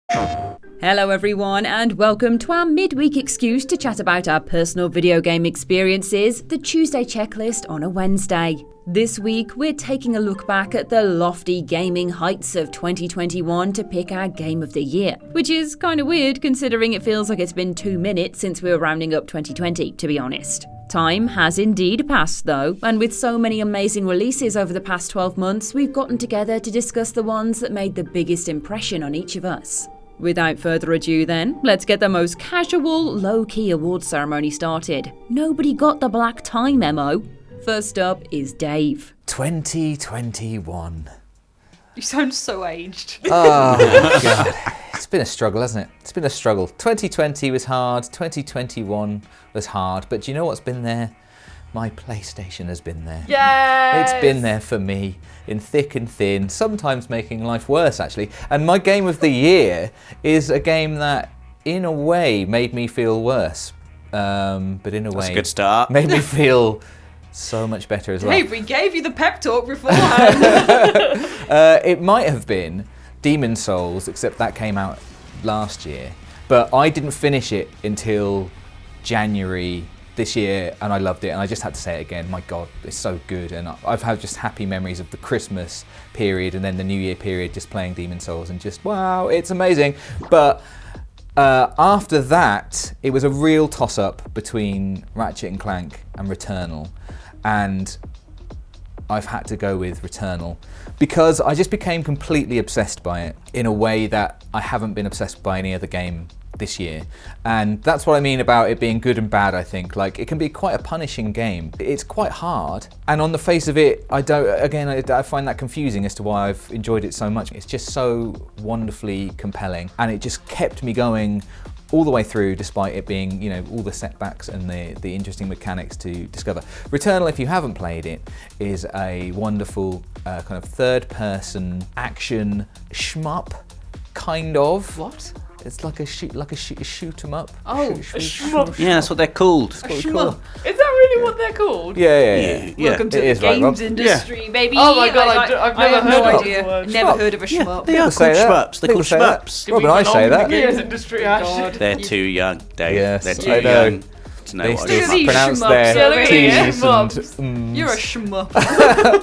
Hello everyone, and welcome to our midweek excuse to chat about our personal video game experiences, the Tuesday checklist on a Wednesday. This week, we're taking a look back at the lofty gaming heights of 2021 to pick our Game of the Year, which is kind of weird considering it feels like it's been 2 minutes since we were rounding up 2020, to be honest. Time has indeed passed though, and with so many amazing releases over the past 12 months, we've gotten together to discuss the ones that made the biggest impression on each of us. Without further ado then, let's get the most casual, low-key awards ceremony started. Nobody got the black tie memo. First up is Dave. 2021. You sound so aged. Oh, God. It's been a struggle, hasn't it? It's been a struggle. 2020 was hard, 2021 was hard, but do you know what's been there? My PlayStation has been there. Yes! It's been there for me, in thick and thin, sometimes making life worse, actually. And my Game of the Year is a game that, in a way, made me feel worse. But in a way... That's a good start. Made me feel so much better as well. Dave, we gave you the pep talk beforehand. It might have been Demon's Souls, except that came out last year. But I didn't finish it until January this year, and I loved it, and I just had to say it again. My God, it's so good, and I've had just happy memories of the Christmas period and then the New Year period just playing Demon's Souls, and just, wow, it's amazing. But after that, it was a real toss-up between Ratchet and Clank and Returnal, and I've had to go with Returnal because I just became completely obsessed by it in a way that I haven't been obsessed by any other game this year. And that's what I mean about it being good and bad, I think. Like, it can be quite a punishing game. It's quite hard, and on the face of it, I find that confusing as to why I've enjoyed it so much. It's just so wonderfully compelling, and it just kept me going all the way through, despite it being, you know, all the setbacks and the interesting mechanics to discover. Returnal, if you haven't played it, is a wonderful kind of third-person action shmup, kind of. What? It's like a shoot 'em up. Oh, a shmup. Yeah, that's what they're called. A shmup. Is that really what they're called? Yeah. Welcome to the games industry, baby. Oh my God, I've I have no idea. Never heard of a shmup. They are called shmups. They're called shmups. Rob and I say that. Games industry, They're too young, Dave. Yes, they're too I know. young to know They what still a shmup is. pronounce shmups their over T's here. and Shmups. You're a shmup.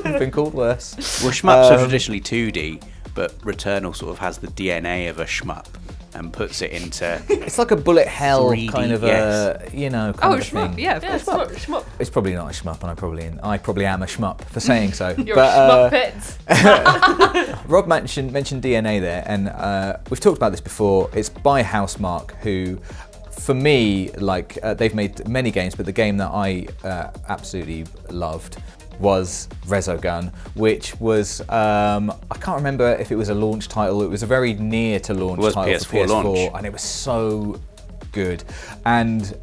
I've been called worse. Well, shmups are traditionally 2D, but Returnal sort of has the DNA of a shmup and puts it into... It's like a bullet hell 3D, kind of yes. a, you know, kind Oh, of shmup. thing. Yeah, shmup. It's probably not a shmup, and I probably am a shmup for saying so. You're a shmup pit. Rob mentioned DNA there, and we've talked about this before. It's by Housemarque, who, for me, like they've made many games, but the game that I absolutely loved was Resogun, which was, I can't remember if it was a launch title. It was a very near to launch title for PS4 launch. and it was so good. And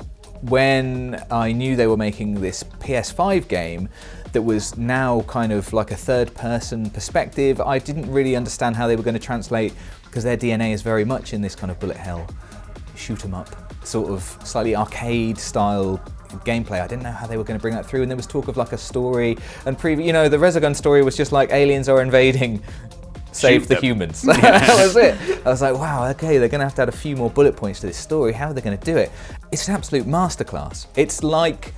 when I knew they were making this PS5 game that was now kind of like a third-person perspective, I didn't really understand how they were going to translate, because their DNA is very much in this kind of bullet hell, shoot 'em up, sort of slightly arcade style gameplay. I didn't know how they were going to bring that through, and there was talk of like a story, and you know, the Resogun story was just like aliens are invading, save the humans. That was it. I was like, wow, okay, they're going to add a few more bullet points to this story. How are they going to do it? It's an absolute masterclass. It's like,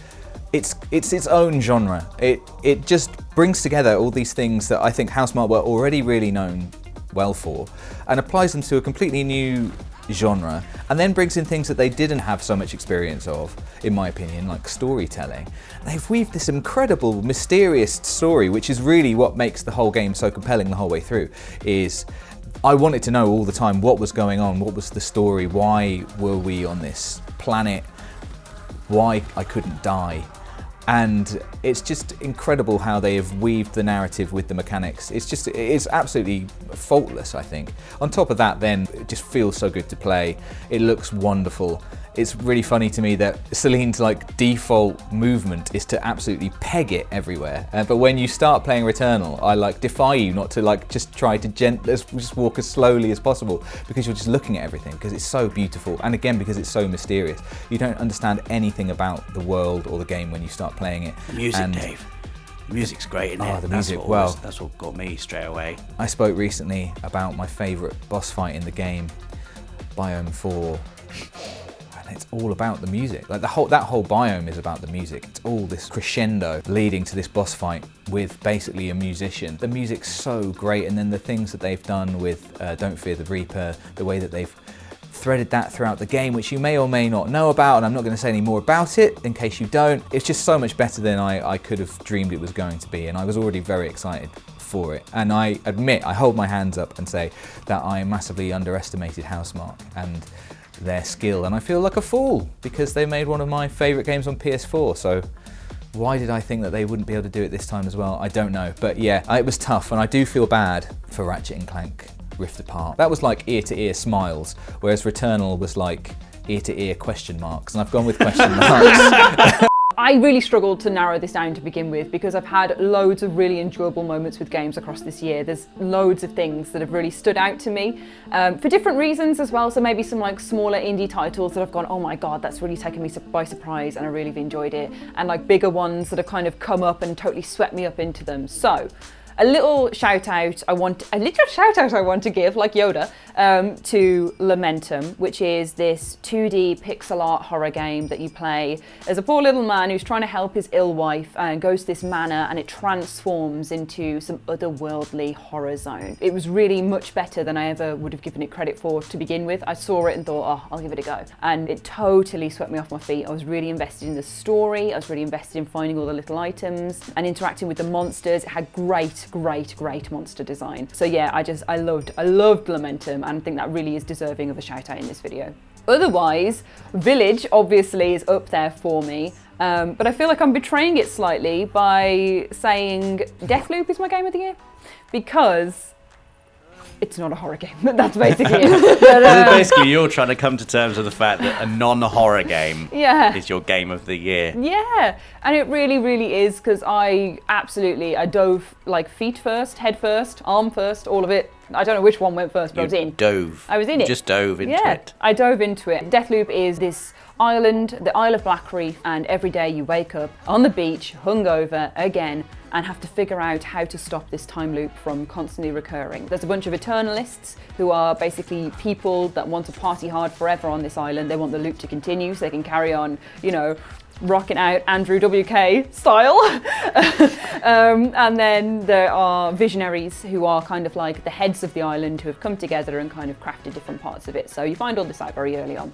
it's its own genre. It just brings together all these things that I think Housemarque were already really known well for, and applies them to a completely new genre, and then brings in things that they didn't have so much experience of, in my opinion, like storytelling. They've weaved this incredible, mysterious story, which is really what makes the whole game so compelling the whole way through. Is I wanted to know all the time what was going on, what was the story, why were we on this planet, why I couldn't die. And it's just incredible how they have weaved the narrative with the mechanics. It's absolutely faultless, I think. On top of that, then, it just feels so good to play. It looks wonderful. It's really funny to me that Celine's like default movement is to absolutely peg it everywhere. But when you start playing Returnal, I like defy you not to like just try to just walk as slowly as possible, because you're just looking at everything, because it's so beautiful. And again, because it's so mysterious. You don't understand anything about the world or the game when you start playing it. Music, Dave. The music's great, isn't it? The music, that's what got me straight away. I spoke recently about my favourite boss fight in the game, Biome 4. And it's all about the music. Like that whole biome is about the music. It's all this crescendo leading to this boss fight with basically a musician. The music's so great, and then the things that they've done with Don't Fear the Reaper, the way that they've threaded that throughout the game, which you may or may not know about, and I'm not going to say any more about it in case you don't. It's just so much better than I could have dreamed it was going to be, and I was already very excited for it. And I admit, I hold my hands up and say that I massively underestimated Housemarque and their skill, and I feel like a fool because they made one of my favourite games on PS4, so why did I think that they wouldn't be able to do it this time as well? I don't know, but yeah, it was tough, and I do feel bad for Ratchet and Clank Rift Apart. That was like ear-to-ear smiles, whereas Returnal was like ear-to-ear question marks, and I've gone with question marks. I really struggled to narrow this down to begin with because I've had loads of really enjoyable moments with games across this year. There's loads of things that have really stood out to me for different reasons as well. So maybe some like smaller indie titles that I've gone, oh my God, that's really taken me by surprise and I really have enjoyed it. And like bigger ones that have kind of come up and totally swept me up into them. So a little shout out I want to give, like Yoda, to Lamentum, which is this 2D pixel art horror game that you play as a poor little man who's trying to help his ill wife and goes to this manor and it transforms into some otherworldly horror zone. It was really much better than I ever would have given it credit for to begin with. I saw it and thought, oh, I'll give it a go. And it totally swept me off my feet. I was really invested in the story. I was really invested in finding all the little items and interacting with the monsters. It had great monster design. So yeah, I loved Lamentum, and I think that really is deserving of a shout out in this video. Otherwise, Village obviously is up there for me, but I feel like I'm betraying it slightly by saying Deathloop is my game of the year, because it's not a horror game. That's basically it. But, basically, you're trying to come to terms with the fact that a non-horror game is your game of the year. Yeah, and it really, really is, because I dove like feet first, head first, arm first, all of it. I don't know which one went first, but I was in. I was in it. Just dove into it. I dove into it. Deathloop is this island, the Isle of Black Reef, and every day you wake up on the beach, hungover again, and have to figure out how to stop this time loop from constantly recurring. There's a bunch of Eternalists who are basically people that want to party hard forever on this island. They want the loop to continue so they can carry on, you know, rocking out Andrew WK style. And then there are visionaries who are kind of like the heads of the island who have come together and kind of crafted different parts of it. So you find all this out very early on.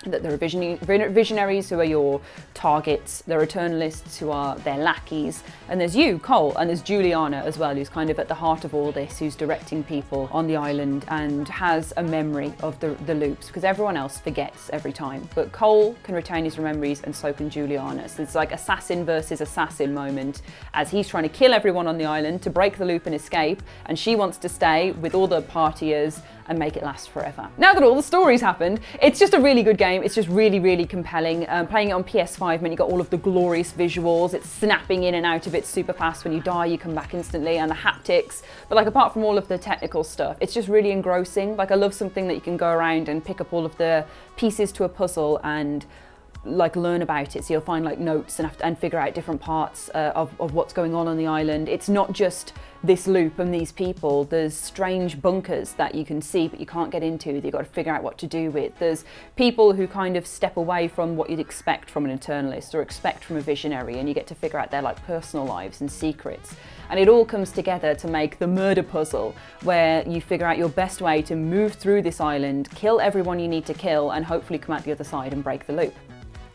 That there are visionaries who are your targets, there are Eternalists who are their lackeys, and there's you, Cole, and there's Juliana as well, who's kind of at the heart of all this, who's directing people on the island and has a memory of the loops, because everyone else forgets every time. But Cole can retain his memories, and so can Juliana. So it's like assassin versus assassin moment, as he's trying to kill everyone on the island to break the loop and escape, and she wants to stay with all the partiers and make it last forever. Now that all the stories happened, it's just a really good game. It's just really, really compelling. Playing it on PS5 meant you got all of the glorious visuals. It's snapping in and out of it super fast. When you die, you come back instantly, and the haptics. But like, apart from all of the technical stuff, it's just really engrossing. Like, I love something that you can go around and pick up all of the pieces to a puzzle and like learn about it. So you'll find like notes and figure out different parts of what's going on the island. It's not just this loop and these people. There's strange bunkers that you can see but you can't get into that you've got to figure out what to do with. There's people who kind of step away from what you'd expect from an Eternalist or expect from a visionary, and you get to figure out their like personal lives and secrets. And it all comes together to make the murder puzzle, where you figure out your best way to move through this island, kill everyone you need to kill, and hopefully come out the other side and break the loop.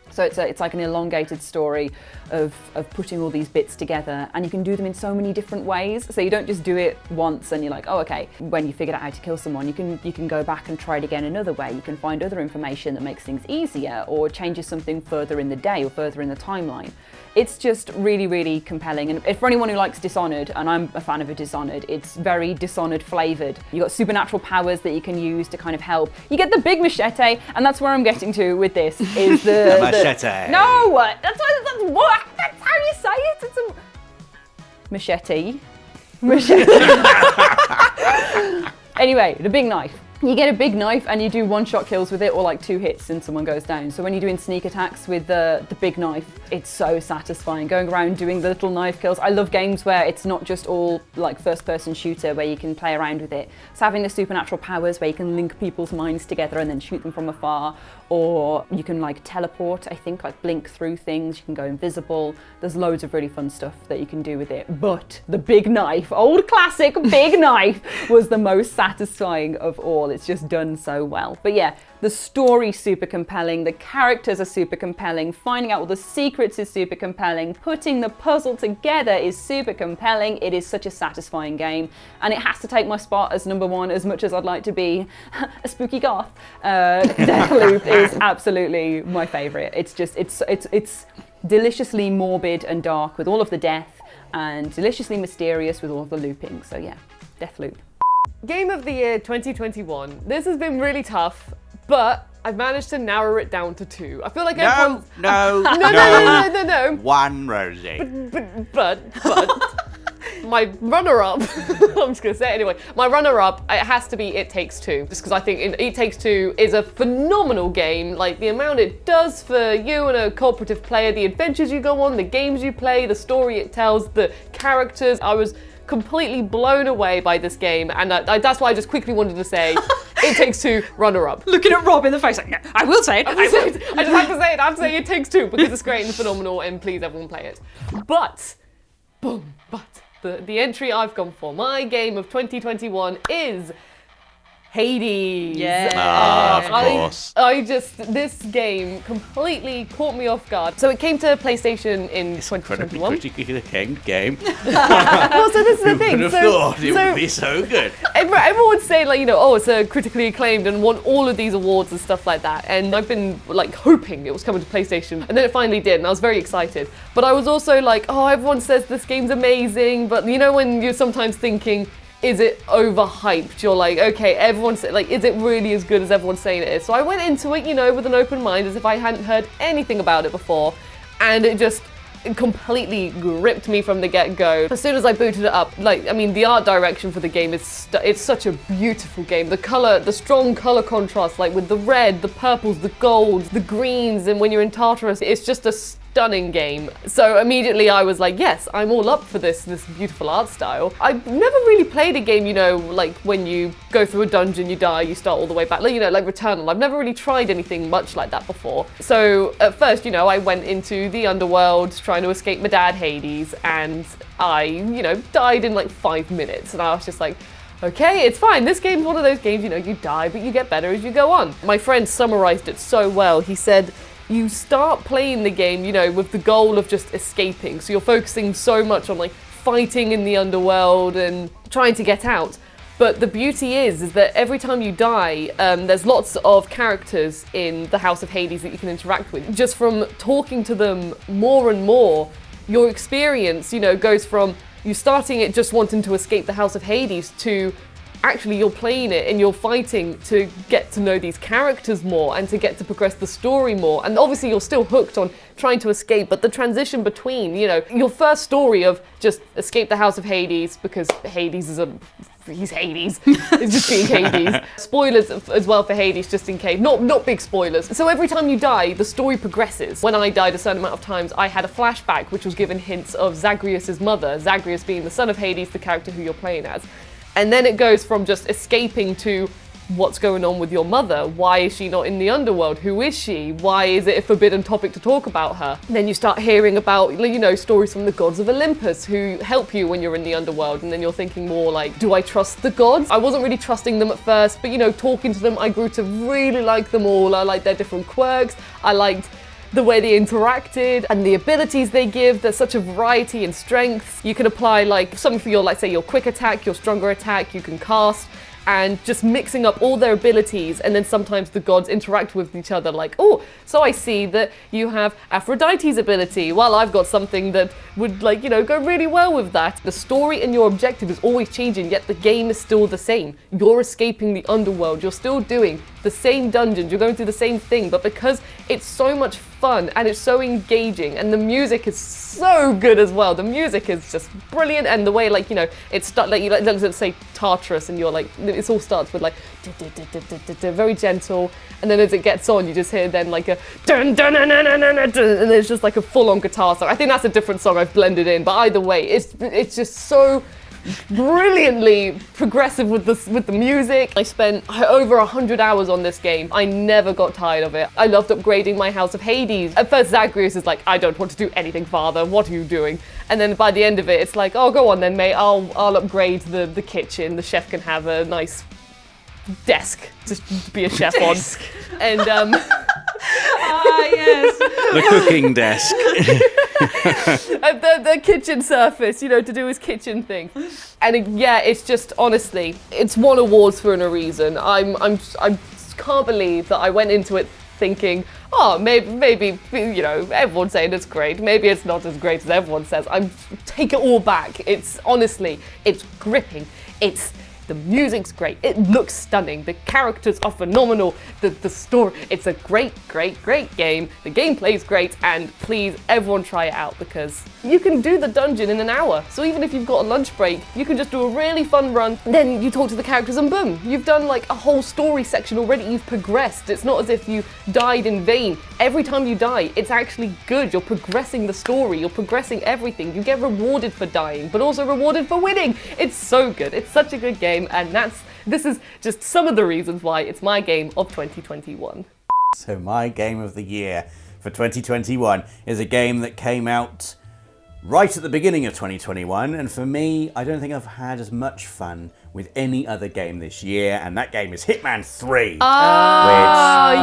So it's like an elongated story of putting all these bits together, and you can do them in so many different ways. So you don't just do it once and you're like, oh, okay. When you figured out how to kill someone, you can go back and try it again another way. You can find other information that makes things easier or changes something further in the day or further in the timeline. It's just really, really compelling. And for anyone who likes Dishonored, and I'm a fan of a Dishonored, it's very Dishonored flavoured. You've got supernatural powers that you can use to kind of help. You get the big machete, and that's where I'm getting to with this, is the machete. No, that's how you say it. It's a machete. Anyway, the big knife. You get a big knife and you do one-shot kills with it, or like 2 hits and someone goes down. So when you're doing sneak attacks with the big knife, it's so satisfying going around doing the little knife kills. I love games where it's not just all like first-person shooter where you can play around with it. It's having the supernatural powers where you can link people's minds together and then shoot them from afar, or you can like teleport, I think, like blink through things, you can go invisible. There's loads of really fun stuff that you can do with it. But the big knife, old classic big knife, was the most satisfying of all. It's just done so well. But yeah, the story's super compelling, the characters are super compelling, finding out all the secrets is super compelling, putting the puzzle together is super compelling. It is such a satisfying game, and it has to take my spot as number 1 as much as I'd like to be a spooky goth. Deathloop is absolutely my favourite. It's just, it's deliciously morbid and dark with all of the death, and deliciously mysterious with all of the looping. So yeah, Deathloop. Game of the Year 2021. This has been really tough, but I've managed to narrow it down to 2. I feel like everyone's... No. One, Rosie. But my runner-up, I'm just gonna say it anyway, my runner-up, it has to be It Takes Two, just because I think It Takes Two is a phenomenal game. Like, the amount it does for you and a cooperative player, the adventures you go on, the games you play, the story it tells, the characters. I was completely blown away by this game, and that's why I just quickly wanted to say It Takes Two, runner-up. Looking at Rob in the face like, no, I will say it. I just have to say it. I have to say It Takes Two because it's great and phenomenal, and please everyone play it. But the entry I've gone for, my game of 2021 is Hades. Yeah. Of course. This game completely caught me off guard. So it came to PlayStation in 2021. Critically acclaimed game. Well, so this is the thing. Who would have thought it would be so good? Everyone would say, like, you know, oh, it's critically acclaimed and won all of these awards and stuff like that. And I've been like hoping it was coming to PlayStation, and then it finally did, and I was very excited. But I was also like, oh, everyone says this game's amazing, but you know when you're sometimes thinking, is it overhyped? You're like, okay, everyone's like, is it really as good as everyone's saying it is? So I went into it, you know, with an open mind, as if I hadn't heard anything about it before, and it just completely gripped me from the get-go. As soon as I booted it up, like, I mean, the art direction for the game is it's such a beautiful game. The strong color contrast, like with the red, the purples, the golds, the greens, and when you're in Tartarus, it's just a stunning game. So immediately I was like, yes, I'm all up for this beautiful art style. I've never really played a game, you know, like when you go through a dungeon, you die, you start all the way back, like, you know, like Returnal. I've never really tried anything much like that before. So at first, you know, I went into the underworld trying to escape my dad, Hades, and I, you know, died in like 5 minutes, and I was just like, okay, it's fine. This game's one of those games, you know, you die, but you get better as you go on. My friend summarized it so well. He said, you start playing the game, you know, with the goal of just escaping. So you're focusing so much on like fighting in the underworld and trying to get out. But the beauty is that every time you die, there's lots of characters in the House of Hades that you can interact with. Just from talking to them more and more, your experience, you know, goes from you starting it just wanting to escape the House of Hades to actually you're playing it and you're fighting to get to know these characters more and to get to progress the story more. And obviously you're still hooked on trying to escape, but the transition between, you know, your first story of just escape the House of Hades because Hades is he's Hades. It's just being Hades. Spoilers as well for Hades, just in case. Not big spoilers. So every time you die, the story progresses. When I died a certain amount of times, I had a flashback which was given hints of Zagreus' mother, Zagreus being the son of Hades, the character who you're playing as. And then it goes from just escaping to what's going on with your mother? Why is she not in the underworld? Who is she? Why is it a forbidden topic to talk about her? And then you start hearing about, you know, stories from the gods of Olympus who help you when you're in the underworld. And then you're thinking more like, do I trust the gods? I wasn't really trusting them at first, but, you know, talking to them, I grew to really like them all. I liked their different quirks. I liked the way they interacted and the abilities they give. There's such a variety in strengths. You can apply like something for your, like say, your quick attack, your stronger attack, you can cast, and just mixing up all their abilities. And then sometimes the gods interact with each other like, oh, so I see that you have Aphrodite's ability. Well, I've got something that would, like, you know, go really well with that. The story and your objective is always changing, yet the game is still the same. You're escaping the underworld. You're still doing the same dungeons. You're going through the same thing. But because it's so much fun and it's so engaging, and the music is so good as well. The music is just brilliant, and the way, like, you know, it's let's say Tartarus, and you're like, it all starts with like very gentle, and then as it gets on, you just hear then like a dun dun dun dun dun dun, and there's just like a full-on guitar song. I think that's a different song I've blended in, but either way, it's just so brilliantly progressive with the music. I spent over 100 hours on this game. I never got tired of it. I loved upgrading my House of Hades. At first, Zagreus is like, I don't want to do anything, father. What are you doing? And then by the end of it, it's like, oh, go on then, mate. I'll upgrade the kitchen. The chef can have a nice desk to be a chef on. And yes. The cooking desk. the kitchen surface, you know, to do his kitchen thing. And it's just, honestly, it's won awards for a reason. I can't believe that I went into it thinking, oh, maybe, you know, everyone's saying it's great. Maybe it's not as great as everyone says. Take it all back. It's honestly, it's gripping. The music's great. It looks stunning. The characters are phenomenal. The story, it's a great, great, great game. The gameplay's great, and please, everyone try it out, because you can do the dungeon in an hour. So even if you've got a lunch break, you can just do a really fun run, then you talk to the characters and boom, you've done like a whole story section already. You've progressed. It's not as if you died in vain. Every time you die, it's actually good. You're progressing the story. You're progressing everything. You get rewarded for dying, but also rewarded for winning. It's so good. It's such a good game. And this is just some of the reasons why it's my game of 2021. So my game of the year for 2021 is a game that came out right at the beginning of 2021, and for me, I don't think I've had as much fun with any other game this year, and that game is Hitman 3, which I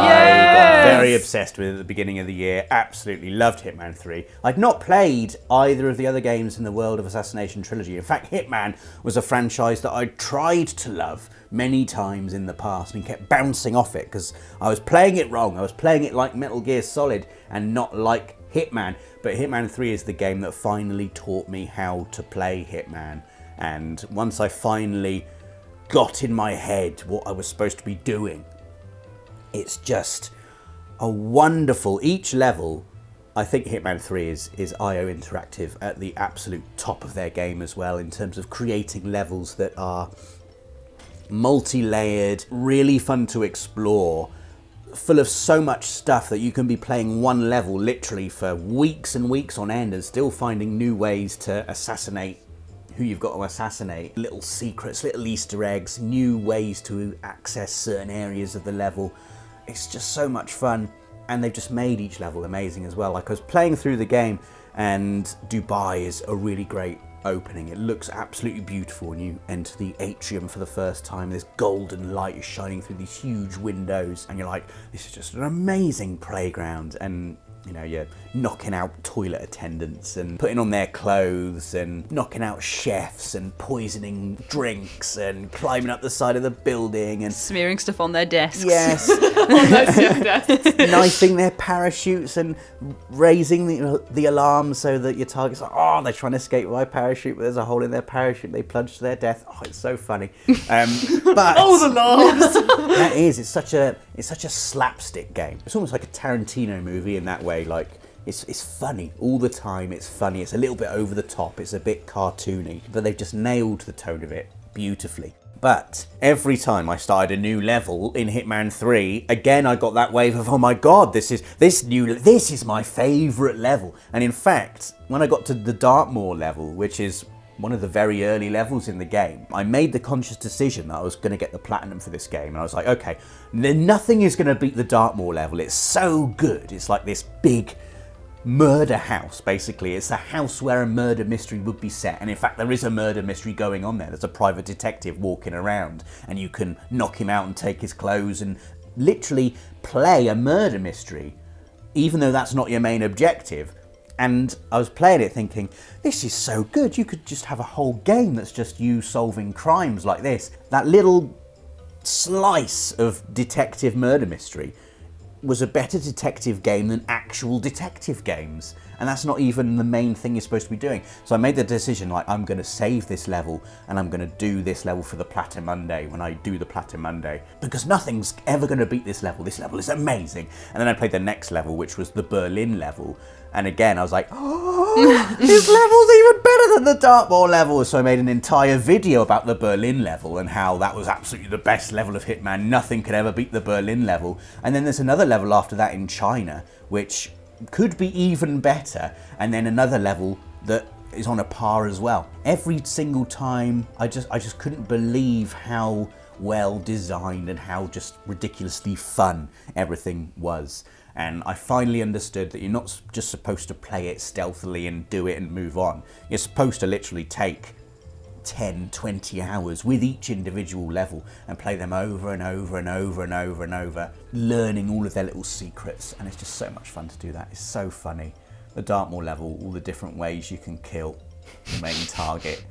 got very obsessed with at the beginning of the year. Absolutely loved Hitman 3. I'd not played either of the other games in the World of Assassination trilogy. In fact, Hitman was a franchise that I tried to love many times in the past and kept bouncing off it because I was playing it wrong. I was playing it like Metal Gear Solid and not like Hitman. But Hitman 3 is the game that finally taught me how to play Hitman. And once I finally got in my head what I was supposed to be doing, it's just a wonderful, each level. I think Hitman 3 is IO Interactive at the absolute top of their game as well, in terms of creating levels that are multi-layered, really fun to explore, full of so much stuff that you can be playing one level literally for weeks and weeks on end and still finding new ways to assassinate who you've got to assassinate. Little secrets, little Easter eggs, new ways to access certain areas of the level. It's just so much fun, and they've just made each level amazing as well. Like, I was playing through the game, and Dubai is a really great opening. It looks absolutely beautiful when you enter the atrium for the first time. This golden light is shining through these huge windows, and you're like, this is just an amazing playground. And you know, you're knocking out toilet attendants and putting on their clothes and knocking out chefs and poisoning drinks and climbing up the side of the building and smearing stuff on their desks. Yes. On those desks. Knifing their parachutes and raising the alarm so that your target's like, oh, they're trying to escape by parachute, but there's a hole in their parachute. They plunge to their death. Oh, it's so funny. But Oh, the laughs. that is, it's such a slapstick game. It's almost like a Tarantino movie in that way. Like, it's funny all the time. It's funny. It's a little bit over the top. It's a bit cartoony, but they've just nailed the tone of it beautifully. But every time I started a new level in Hitman 3, again I got that wave of, oh my god, this is my favourite level. And in fact, when I got to the Dartmoor level, which is one of the very early levels in the game, I made the conscious decision that I was going to get the platinum for this game, and I was like, okay, nothing is going to beat the Dartmoor level. It's so good. It's like this big murder house, basically. It's a house where a murder mystery would be set, and in fact there is a murder mystery going on there. There's a private detective walking around, and you can knock him out and take his clothes and literally play a murder mystery, even though that's not your main objective. And I was playing it thinking, this is so good. You could just have a whole game that's just you solving crimes like this. That little slice of detective murder mystery was a better detective game than actual detective games. And that's not even the main thing you're supposed to be doing. So I made the decision, like, I'm going to save this level and I'm going to do this level for the Platinum Monday when I do the Platinum Monday. Because nothing's ever going to beat this level. This level is amazing. And then I played the next level, which was the Berlin level. And again, I was like, oh, this level's even better than the Dartmoor level. So I made an entire video about the Berlin level and how that was absolutely the best level of Hitman. Nothing could ever beat the Berlin level. And then there's another level after that in China, which could be even better. And then another level that is on a par as well. Every single time, I just couldn't believe how well designed and how just ridiculously fun everything was. And I finally understood that you're not just supposed to play it stealthily and do it and move on. You're supposed to literally take 10, 20 hours with each individual level and play them over and over and over and over and over, learning all of their little secrets. And it's just so much fun to do that. It's so funny. The Dartmoor level, all the different ways you can kill the main target.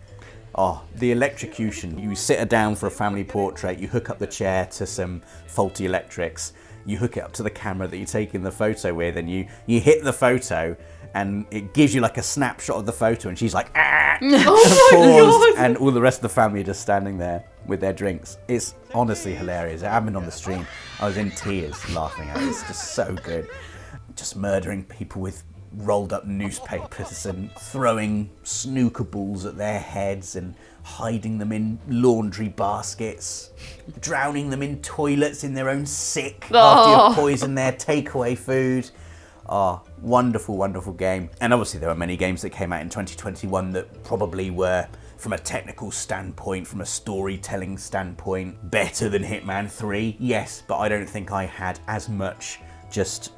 Oh, the electrocution. You sit her down for a family portrait, you hook up the chair to some faulty electrics, you hook it up to the camera that you're taking the photo with, and you hit the photo, and it gives you like a snapshot of the photo, and she's like, ah! Oh my God! And all the rest of the family are just standing there with their drinks. It's honestly hilarious. It happened on the stream. I was in tears laughing at it. It's just so good. Just murdering people with rolled up newspapers and throwing snooker balls at their heads and hiding them in laundry baskets, drowning them in toilets in their own sick after you've poisoned their takeaway food. Oh, wonderful, wonderful game. And obviously there were many games that came out in 2021 that probably were, from a technical standpoint, from a storytelling standpoint, better than Hitman 3. Yes, but I don't think I had as much just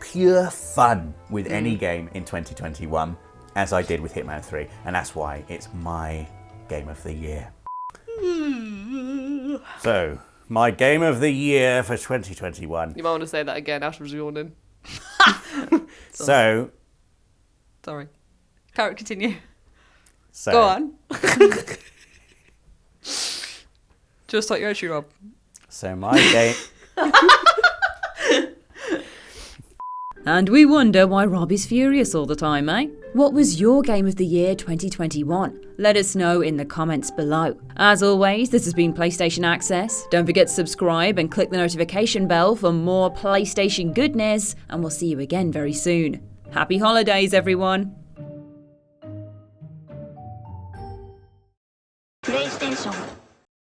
pure fun with any game in 2021 as I did with Hitman 3, and that's why it's my game of the year. So, my game of the year for 2021. You might want to say that again. Ash was yawning. So, Sorry. Carrot, continue. so Go on. Just like your entry, Rob. So my game. And we wonder why Rob is furious all the time, eh? What was your game of the year 2021? Let us know in the comments below. As always, this has been PlayStation Access. Don't forget to subscribe and click the notification bell for more PlayStation goodness, and we'll see you again very soon. Happy holidays, everyone! PlayStation